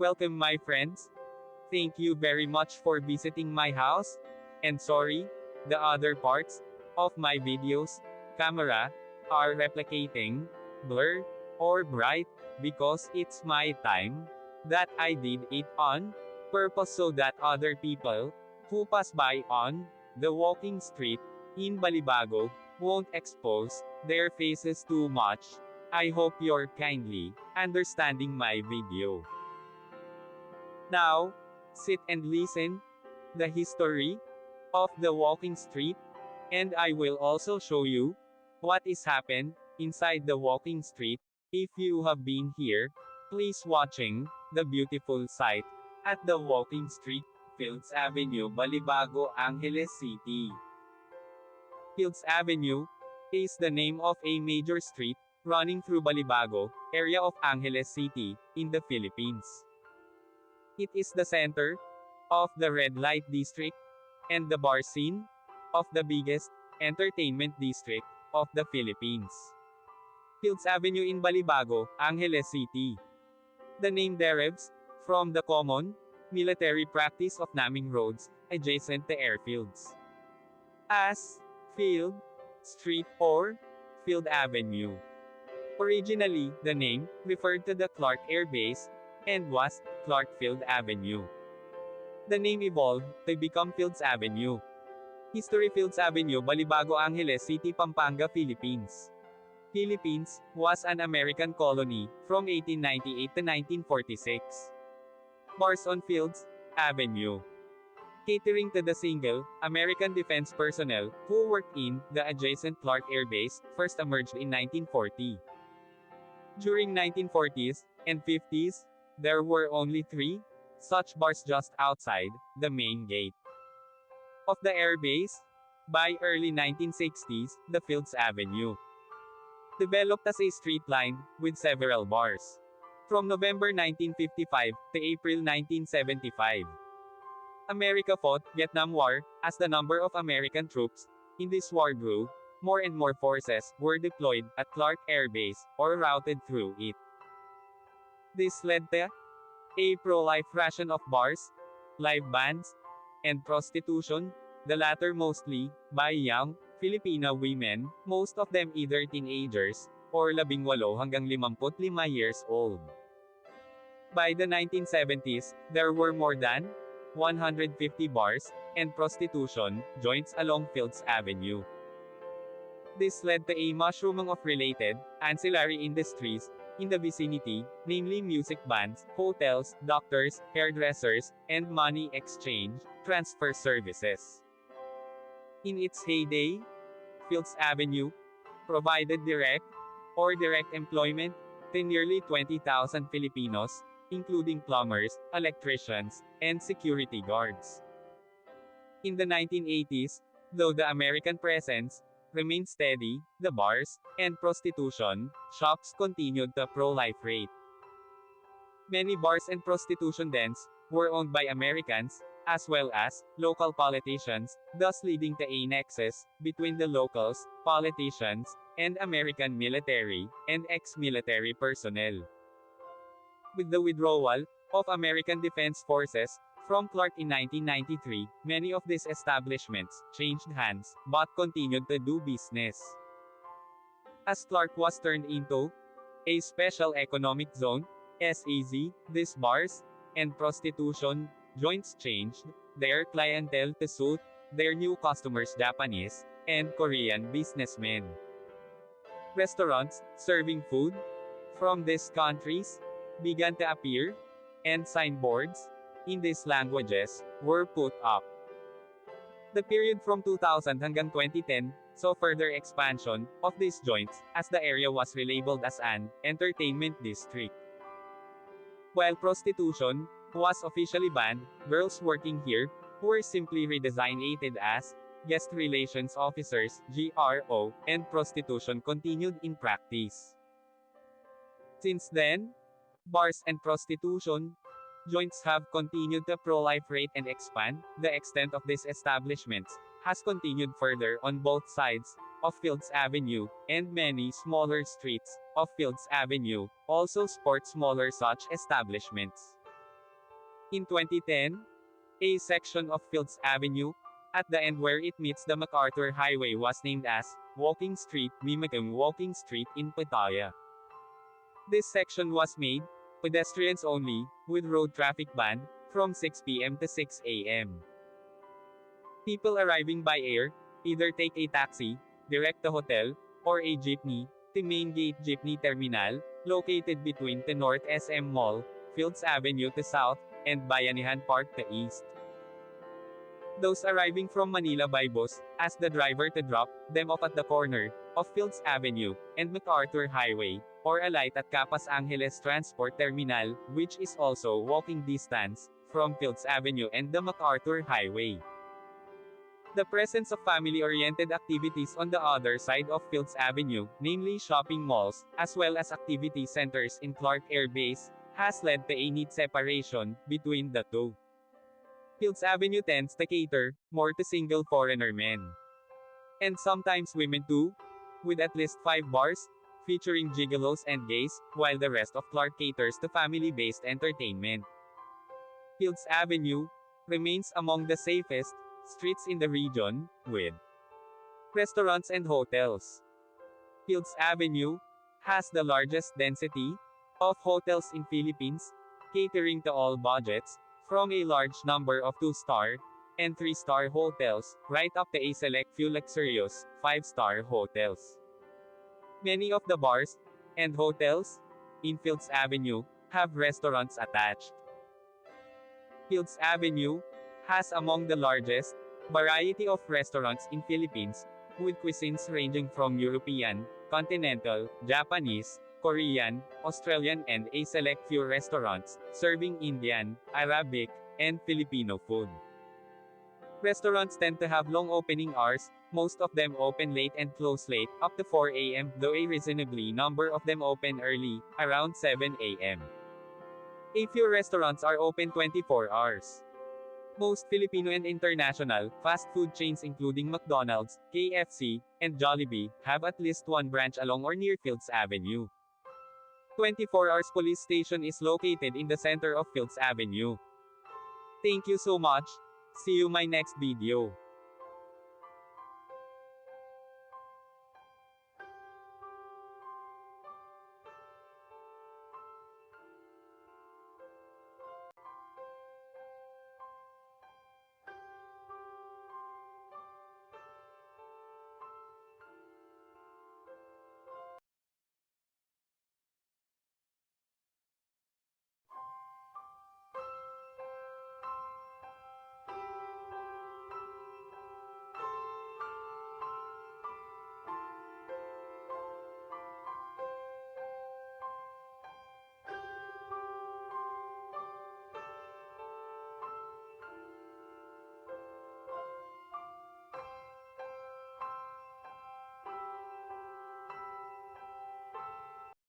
Welcome my friends. Thank you very much for visiting my house. And sorry, the other parts of my videos, camera, are replicating, blur, or bright, because it's my time that I did it on purpose so that other people who pass by on the walking street in Balibago won't expose their faces too much. I hope you're kindly understanding my video. Now, sit and listen the history of the walking street, and I will also show you what is happened inside the walking street. If you have been here, please watching the beautiful sight at the walking street, Fields Avenue, Balibago, Angeles City. Fields Avenue is the name of a major street running through Balibago area of Angeles City in the Philippines. It is the center of the red light district and the bar scene of the biggest entertainment district of the Philippines. Fields Avenue in Balibago, Angeles City. The name derives from the common military practice of naming roads adjacent to airfields as Field Street or Field Avenue. Originally, the name referred to the Clark Air Base and was Clark Field Avenue. The name evolved to become Fields Avenue. History: Fields Avenue, Balibago, Angeles City, Pampanga, Philippines. Philippines was an American colony from 1898 to 1946. Bars on Fields Avenue. Catering to the single American defense personnel who worked in the adjacent Clark Air Base, first emerged in 1940. During 1940s and 50s, there were only 3 such bars just outside the main gate of the airbase. By early 1960s, the Fields Avenue developed as a street line with several bars. From November 1955 to April 1975, America fought Vietnam War. As the number of American troops in this war grew, more and more forces were deployed at Clark Air Base or routed through it. This led to a pro-life ration of bars, live bands, and prostitution, the latter mostly by young Filipino women, most of them either teenagers or 18 hanggang 55 years old. By the 1970s, there were more than 150 bars and prostitution joints along Fields Avenue. This led to a mushrooming of related ancillary industries in the vicinity, namely music bands, hotels, doctors, hairdressers, and money exchange transfer services. In its heyday, Fields Avenue provided direct or direct employment to nearly 20,000 Filipinos, including plumbers, electricians, and security guards. In the 1980s, though the American presence remained steady, the bars and prostitution shops continued to proliferate. Many bars and prostitution dens were owned by Americans, as well as local politicians, thus leading to a nexus between the locals, politicians, and American military and ex-military personnel. With the withdrawal of American Defense Forces from Clark in 1993, many of these establishments changed hands, but continued to do business. As Clark was turned into a Special Economic Zone, SEZ, these bars and prostitution joints changed their clientele to suit their new customers, Japanese and Korean businessmen. Restaurants serving food from these countries began to appear, and signboards in these languages were put up. The period from 2000 hanggang 2010 saw further expansion of these joints, as the area was relabeled as an entertainment district. While prostitution was officially banned, girls working here were simply redesignated as guest relations officers, GRO, and prostitution continued in practice. Since then, bars and prostitution joints have continued to proliferate and expand. The extent of these establishments has continued further on both sides of Fields Avenue, and many smaller streets of Fields Avenue also sport smaller such establishments. In 2010, a section of Fields Avenue, at the end where it meets the MacArthur Highway was named as Walking Street, mimicking Walking Street in Pattaya. This section was made pedestrians only, with road traffic banned from 6 p.m. to 6 a.m. People arriving by air either take a taxi, direct to hotel, or a jeepney, to Main Gate Jeepney Terminal, located between the North SM Mall, Fields Avenue to South, and Bayanihan Park to East. Those arriving from Manila by bus, ask the driver to drop them off at the corner of Fields Avenue and MacArthur Highway, or alight at Capas Angeles Transport Terminal, which is also walking distance from Fields Avenue and the MacArthur Highway. The presence of family-oriented activities on the other side of Fields Avenue, namely shopping malls, as well as activity centers in Clark Air Base, has led to a neat separation between the two. Fields Avenue tends to cater more to single foreigner men. And sometimes women too, with at least 5 bars, featuring gigolos and gays, while the rest of Clark caters to family-based entertainment. Fields Avenue remains among the safest streets in the region, with restaurants and hotels. Fields Avenue has the largest density of hotels in Philippines, catering to all budgets, from a large number of 2-star and 3-star hotels, right up to a select few luxurious 5-star hotels. Many of the bars and hotels in Fields Avenue have restaurants attached. Fields Avenue has among the largest variety of restaurants in Philippines, with cuisines ranging from European, continental, Japanese, Korean, Australian and a select few restaurants, serving Indian, Arabic, and Filipino food. Restaurants tend to have long opening hours, most of them open late and close late, up to 4 a.m., though a reasonably number of them open early, around 7 a.m. A few restaurants are open 24 hours. Most Filipino and international fast food chains including McDonald's, KFC, and Jollibee have at least one branch along or near Fields Avenue. 24 Hours Police Station is located in the center of Fields Avenue. Thank you so much. See you my next video.